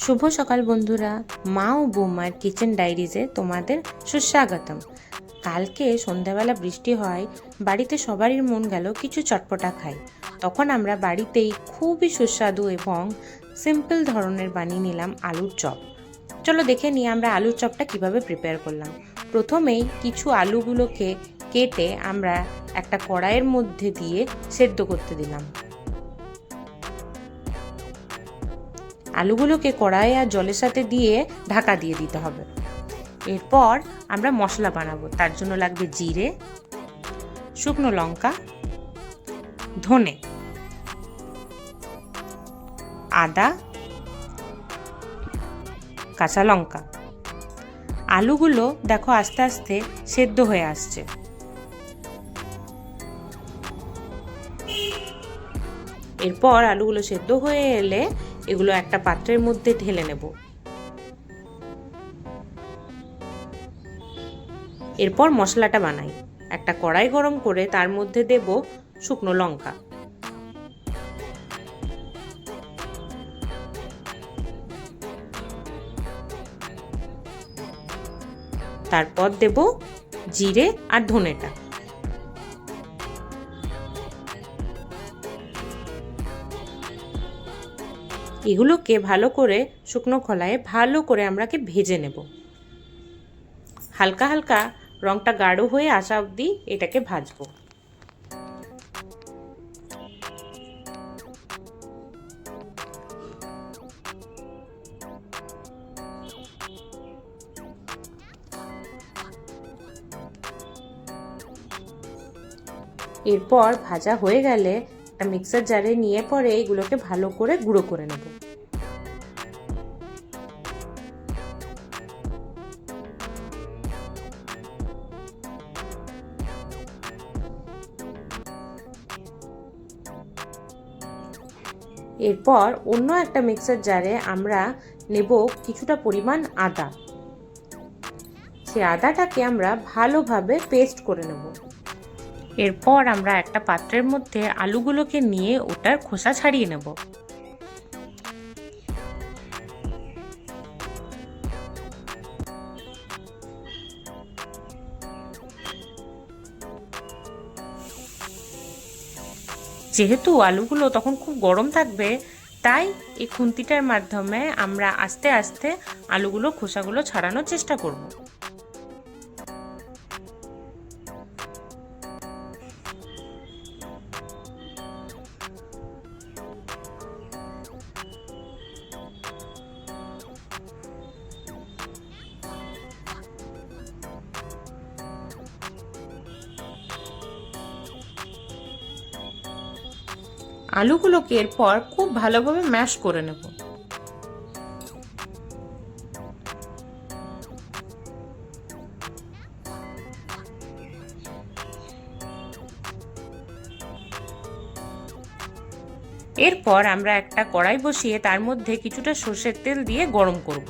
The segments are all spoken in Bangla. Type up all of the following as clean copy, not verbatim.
শুভ সকাল বন্ধুরা, মা ও বৌমার কিচেন ডায়েরিজে তোমাদের সুস্বাগতম। কালকে সন্ধ্যাবেলা বৃষ্টি হয়, বাড়িতে সবারই মন গেল কিছু চটপটা খাই। তখন আমরা বাড়িতেই খুবই সুস্বাদু এবং সিম্পল ধরনের বানিয়ে নিলাম আলুর চপ। চলো দেখে নিই আমরা আলুর চপটা কিভাবে প্রিপেয়ার করলাম। প্রথমেই কিছু আলুগুলোকে কেটে আমরা একটা কড়াইয়ের মধ্যে দিয়ে সেদ্ধ করতে দিলাম। আলুগুলোকে কড়াই আর জলের সাথে দিয়ে ঢাকা দিয়ে দিতে হবে। এরপর আমরা মশলা বানাবো। তার জন্য লাগবে জিরে, শুকনো লঙ্কা, ধনে, আদা, কাঁচা লঙ্কা। আলুগুলো দেখো আস্তে আস্তে সেদ্ধ হয়ে আসছে। এরপর আলুগুলো সেদ্ধ হয়ে এলে এগুলো একটা পাত্রের মধ্যে ঢেলে নেব। এরপর মশলাটা বানাই। একটা কড়াই গরম করে তার মধ্যে দেব শুকনো লঙ্কা, তারপর দেব জিরে আর ধনেটা। এগুলোকে ভালো করে শুকনো খোলায় ভালো করে আমরাকে ভেজে নেব। হালকা হালকা রংটা গাঢ় হয়ে আসা অবধি এটাকে ভাজবো। এরপর ভাজা হয়ে গেলে একটা মিক্সার জারে নিয়ে পরে এগুলোকে ভালো করে গুঁড়ো করে নেব। এরপর অন্য একটা মিক্সার জারে আমরা নেব কিছুটা পরিমাণ আদা। সেই আদাটাকে আমরা ভালোভাবে পেস্ট করে নেব। এরপর আমরা একটা পাত্রের মধ্যে আলুগুলোকে নিয়ে ওটার খোসা ছাড়িয়ে নেব। যেহেতু আলুগুলো তখন খুব গরম থাকবে, তাই এই খুন্তিটার মাধ্যমে আমরা আস্তে আস্তে আলুগুলো খোসাগুলো ছাড়ানোর চেষ্টা করব। আলুগুলোকে এরপর খুব ভালোভাবে ম্যাশ করে নেব। এরপর আমরা একটা কড়াই বসিয়ে তার মধ্যে কিছুটা সর্ষের তেল দিয়ে গরম করব।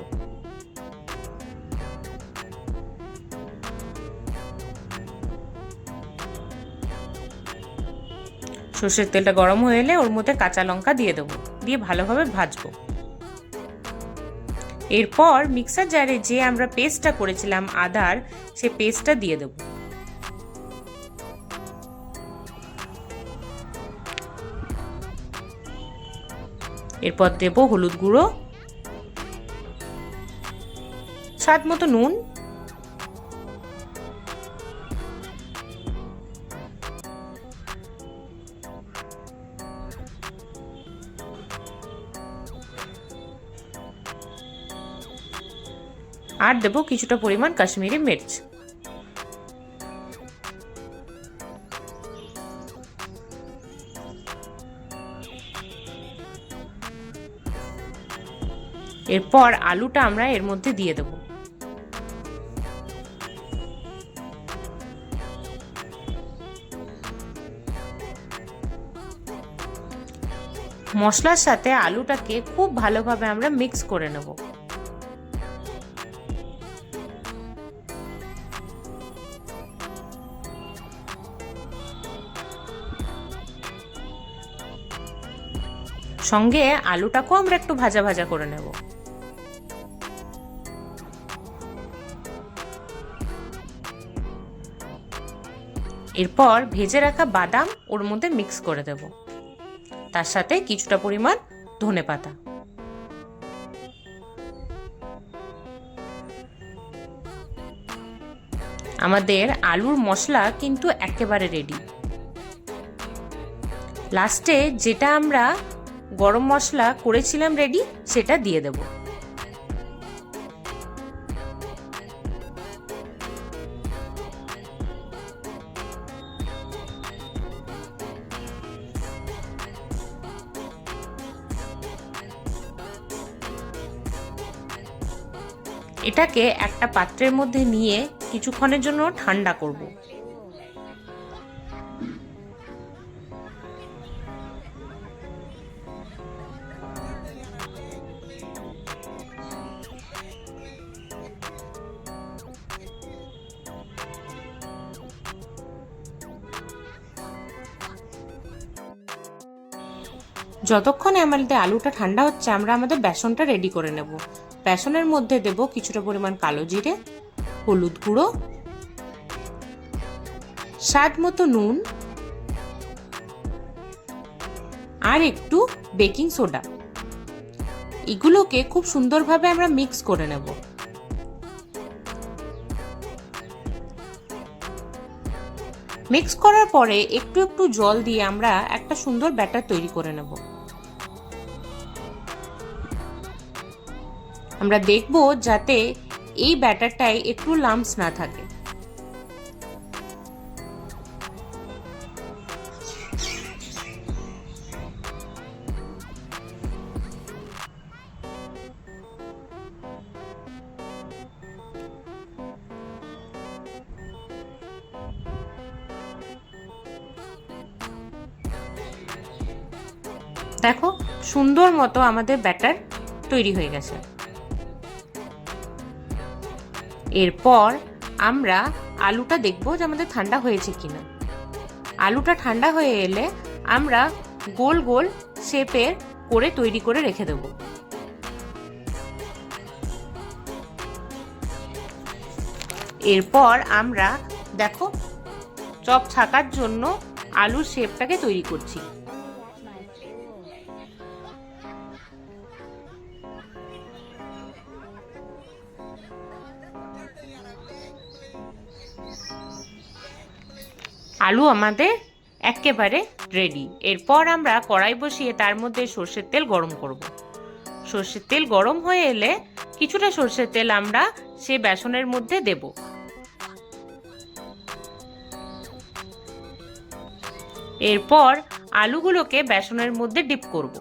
সর্ষের তেলটা গরম হয়ে এলে ওর মধ্যে কাঁচা লঙ্কা দিয়ে দেবো, দিয়ে ভালোভাবে ভাজবো। এরপর মিক্সার জারে যে আমরা পেস্টটা করেছিলাম আদার, সেই পেস্টটা দিয়ে দেবো। এরপর দেব হলুদ গুঁড়ো, স্বাদ মতো নুন, আর দেবো কিছুটা পরিমাণ কাশ্মীরি মির্চ। এরপর আলুটা আমরা এর মধ্যে দিয়ে দেব। মশলার সাথে আলুটাকে খুব ভালোভাবে আমরা মিক্স করে নেব। সঙ্গে আলুটাকেও আমরা একটু ভাজা ভাজা করে নেব। এরপর ভেজে রাখা বাদাম ওর মধ্যে মিক্স করে দেব, তার সাথে কিছুটা পরিমাণ ধনেপাতা। আমাদের আলুর মশলা কিন্তু একেবারে রেডি। লাস্টে যেটা আমরা গরম মশলা করেছিলাম রেডি, সেটা দিয়ে দেব। এটাকে একটা পাত্রের মধ্যে নিয়ে কিছুক্ষণের জন্য ঠান্ডা করব। যতক্ষণে আমাদের আলুটা ঠান্ডা হচ্ছে, আমরা আমাদের বেসনটা রেডি করে নেব। বেসনের মধ্যে দেব কিছুটা পরিমাণ কালো জিরে, হলুদ গুঁড়ো, স্বাদ মতো নুন আর একটু বেকিং সোডা। এগুলোকে খুব সুন্দরভাবে আমরা মিক্স করে নেব। মিক্স করার পরে একটু একটু জল দিয়ে আমরা একটা সুন্দর ব্যাটার তৈরি করে নেব। আমরা দেখব যাতে এই ব্যাটারটায় একটু লাম্পস না থাকে। দেখো সুন্দর মতো আমাদের ব্যাটার তৈরি হয়ে গেছে। এরপর আমরা আলুটা দেখবো যে আমাদের ঠান্ডা হয়েছে কিনা। আলুটা ঠান্ডা হয়ে এলে আমরা গোল গোল শেপের করে তৈরি করে রেখে দেব। এরপর আমরা দেখো চপ ছাকার জন্য আলুর শেপটাকে তৈরি করছি। আলু আমাদের একেবারে রেডি। এরপর আমরা কড়াই বসিয়ে তার মধ্যে সর্ষের তেল গরম করব। সর্ষের তেল গরম হয়ে এলে কিছুটা সর্ষের তেল আমরা সে বেসনের মধ্যে দেব। এরপর আলুগুলোকে বেসনের মধ্যে ডিপ করব,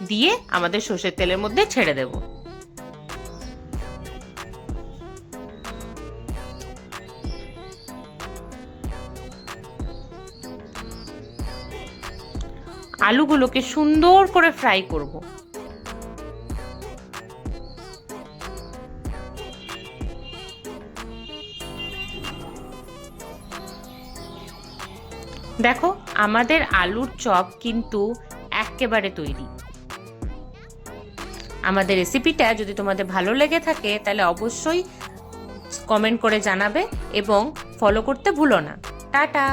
দিয়ে আমাদের সর্ষের তেলের মধ্যে ছেড়ে দেব। আলুগুলোকে সুন্দর করে ফ্রাই করব। দেখো আমাদের আলুর চপ কিন্তু একেবারে তৈরি। আমাদের রেসিপিটা যদি তোমাদের ভালো লেগে থাকে তাহলে অবশ্যই কমেন্ট করে জানাবে এবং ফলো করতে ভুলো না। টাটা।